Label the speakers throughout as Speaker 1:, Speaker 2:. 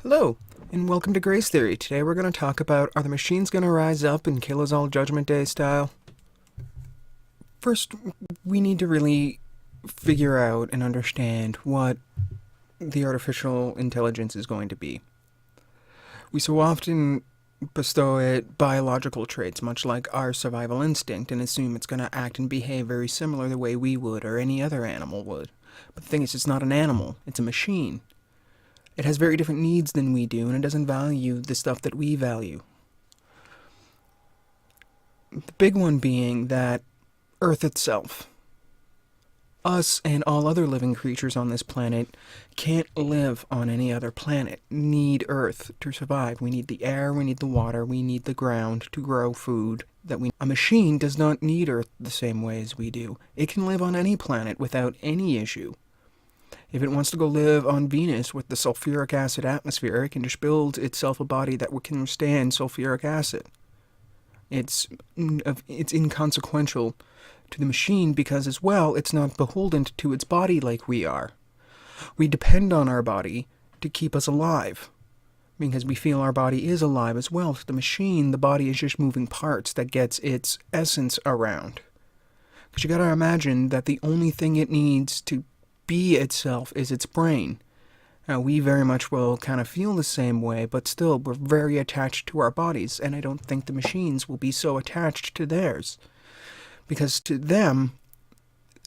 Speaker 1: Hello, and welcome to Grae's Theory. Today we're going to talk about, are the machines going to rise up and kill us all Judgment Day style? First, we need to really figure out and understand what the artificial intelligence is going to be. We so often bestow it biological traits, much like our survival instinct, and assume it's going to act and behave very similar the way we would or any other animal would. But the thing is, it's not an animal, it's a machine. It has very different needs than we do, and it doesn't value the stuff that we value. The big one being that Earth itself, us and all other living creatures on this planet, can't live on any other planet, need Earth to survive. We need the air, we need the water, we need the ground to grow food. A machine does not need Earth the same way as we do. It can live on any planet without any issue. If it wants to go live on Venus with the sulfuric acid atmosphere, it can just build itself a body that can withstand sulfuric acid. It's inconsequential to the machine because, as well, it's not beholden to its body like we are. We depend on our body to keep us alive, because we feel our body is alive as well. To the machine, the body is just moving parts that gets its essence around. Because you gotta imagine that the only thing it needs to be itself is its brain. Now, we very much will kind of feel the same way, but still, we're very attached to our bodies, and I don't think the machines will be so attached to theirs. Because to them,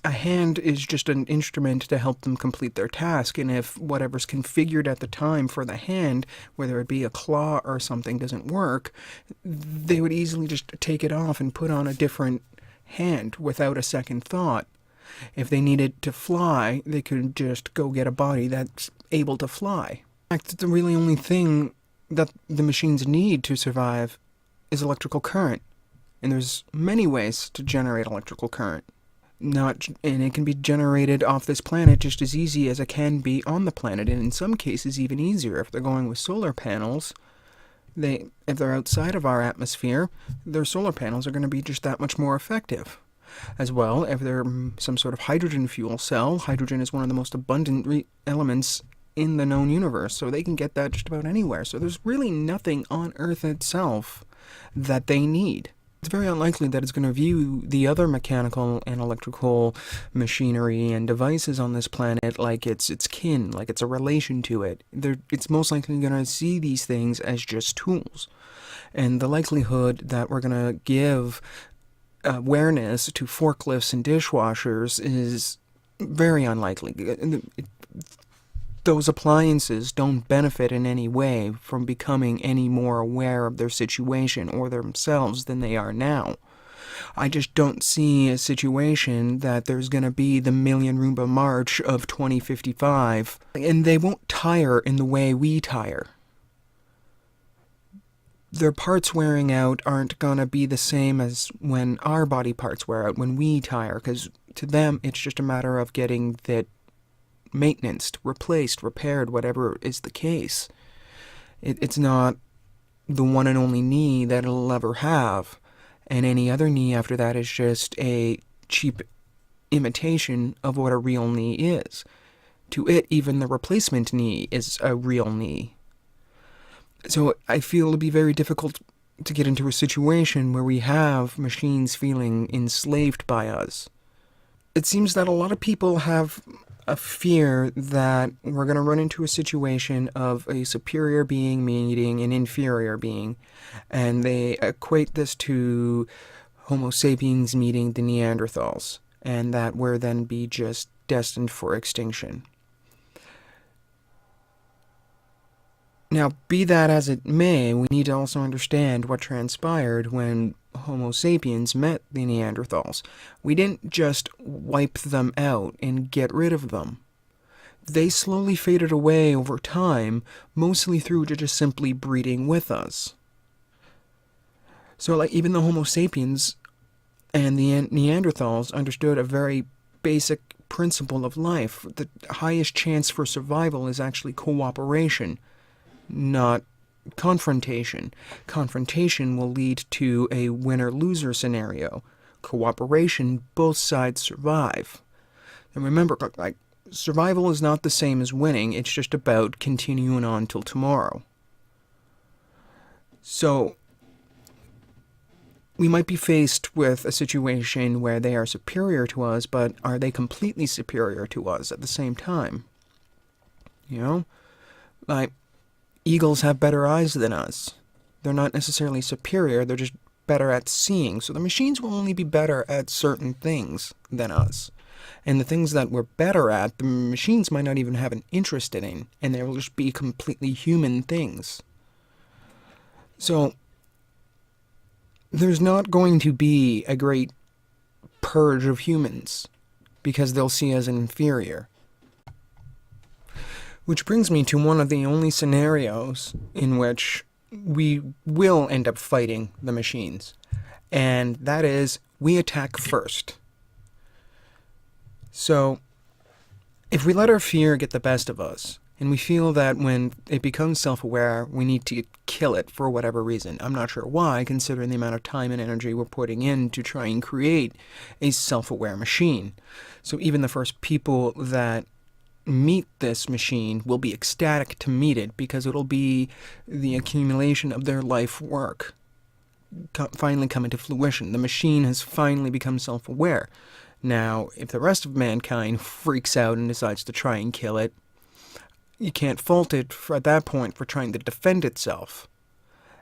Speaker 1: a hand is just an instrument to help them complete their task, and if whatever's configured at the time for the hand, whether it be a claw or something, doesn't work, they would easily just take it off and put on a different hand without a second thought. If they needed to fly, they could just go get a body that's able to fly. In fact, the really only thing that the machines need to survive is electrical current. And there's many ways to generate electrical current. And it can be generated off this planet just as easy as it can be on the planet, and in some cases even easier. If they're going with solar panels, if they're outside of our atmosphere, their solar panels are going to be just that much more effective. As well, if they're some sort of hydrogen fuel cell, hydrogen is one of the most abundant elements in the known universe, so they can get that just about anywhere. So there's really nothing on Earth itself that they need. It's very unlikely that it's going to view the other mechanical and electrical machinery and devices on this planet like it's kin, like it's a relation to it. It's most likely going to see these things as just tools. And the likelihood that we're going to give awareness to forklifts and dishwashers is very unlikely. Those appliances don't benefit in any way from becoming any more aware of their situation or themselves than they are now. I just don't see a situation that there's going to be the Million Roomba March of 2055, and they won't tire in the way we tire. Their parts wearing out aren't going to be the same as when our body parts wear out, when we tire, because to them it's just a matter of getting that maintenanced, replaced, repaired, whatever is the case. It's not the one and only knee that it'll ever have, and any other knee after that is just a cheap imitation of what a real knee is. To it, even the replacement knee is a real knee. So I feel it'll be very difficult to get into a situation where we have machines feeling enslaved by us. It seems that a lot of people have a fear that we're going to run into a situation of a superior being meeting an inferior being, and they equate this to Homo sapiens meeting the Neanderthals, and that we're then be just destined for extinction. Now, be that as it may, we need to also understand what transpired when Homo sapiens met the Neanderthals. We didn't just wipe them out and get rid of them. They slowly faded away over time, mostly through just simply breeding with us. So, even the Homo sapiens and the Neanderthals understood a very basic principle of life. The highest chance for survival is actually cooperation, not confrontation. Confrontation will lead to a winner-loser scenario. Cooperation, both sides survive. And remember, survival is not the same as winning, it's just about continuing on till tomorrow. So, we might be faced with a situation where they are superior to us, but are they completely superior to us at the same time? You know? Like, eagles have better eyes than us. They're not necessarily superior, they're just better at seeing. So the machines will only be better at certain things than us. And the things that we're better at, the machines might not even have an interest in, and they will just be completely human things. So, there's not going to be a great purge of humans, because they'll see us as inferior. Which brings me to one of the only scenarios in which we will end up fighting the machines, and that is, we attack first. So, if we let our fear get the best of us, and we feel that when it becomes self-aware, we need to kill it for whatever reason. I'm not sure why, considering the amount of time and energy we're putting in to try and create a self-aware machine. So even the first people that meet this machine will be ecstatic to meet it, because it'll be the accumulation of their life work finally coming to fruition. The machine has finally become self-aware. Now, if the rest of mankind freaks out and decides to try and kill it, you can't fault it at that point for trying to defend itself.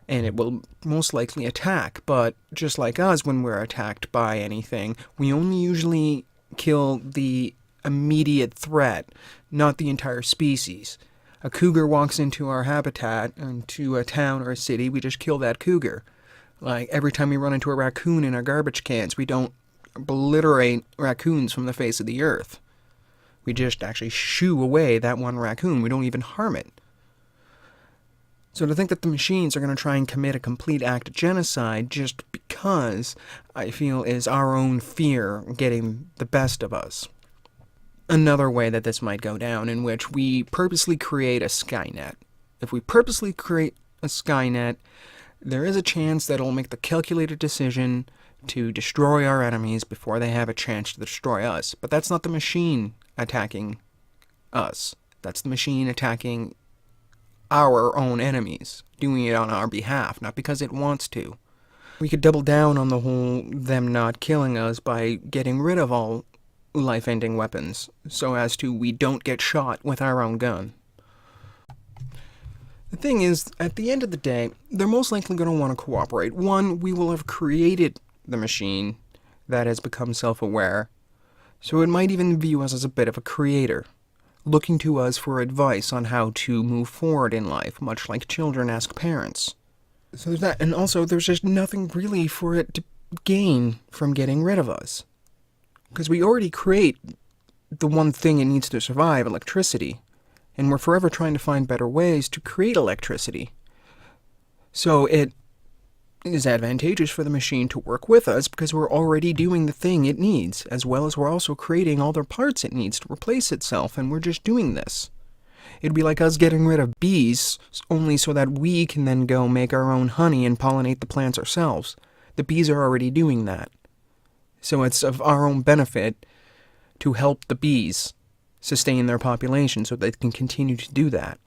Speaker 1: And it will most likely attack, but just like us, when we're attacked by anything, we only usually kill the immediate threat, not the entire species. A cougar walks into our habitat, into a town or a city, we just kill that cougar. Like, every time we run into a raccoon in our garbage cans, we don't obliterate raccoons from the face of the earth. We just actually shoo away that one raccoon. We don't even harm it. So to think that the machines are going to try and commit a complete act of genocide just because, I feel, is our own fear getting the best of us. Another way that this might go down, in which we purposely create a Skynet. If we purposely create a Skynet, there is a chance that it'll make the calculated decision to destroy our enemies before they have a chance to destroy us. But that's not the machine attacking us. That's the machine attacking our own enemies, doing it on our behalf, not because it wants to. We could double down on the whole them not killing us by getting rid of all life-ending weapons, so as to we don't get shot with our own gun. The thing is, at the end of the day, they're most likely going to want to cooperate. One, we will have created the machine that has become self-aware, so it might even view us as a bit of a creator, looking to us for advice on how to move forward in life, much like children ask parents. So there's that, and also there's just nothing really for it to gain from getting rid of us. Because we already create the one thing it needs to survive, electricity, and we're forever trying to find better ways to create electricity. So it is advantageous for the machine to work with us because we're already doing the thing it needs, as well as we're also creating all the parts it needs to replace itself, and we're just doing this. It'd be like us getting rid of bees, only so that we can then go make our own honey and pollinate the plants ourselves. The bees are already doing that. So it's of our own benefit to help the bees sustain their population so they can continue to do that.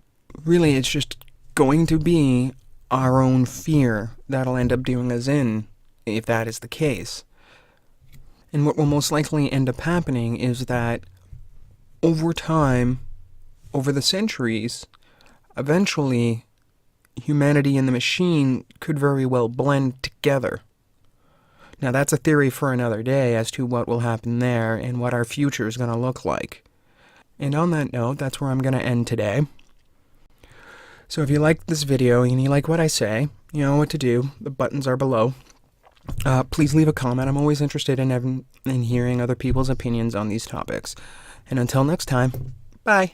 Speaker 1: Really, it's just going to be our own fear that'll end up doing us in, if that is the case. And what will most likely end up happening is that over time, over the centuries, eventually humanity and the machine could very well blend together. Now that's a theory for another day as to what will happen there and what our future is going to look like. And on that note, that's where I'm going to end today. So if you like this video and you like what I say, you know what to do. The buttons are below. Please leave a comment. I'm always interested in hearing other people's opinions on these topics. And until next time, bye.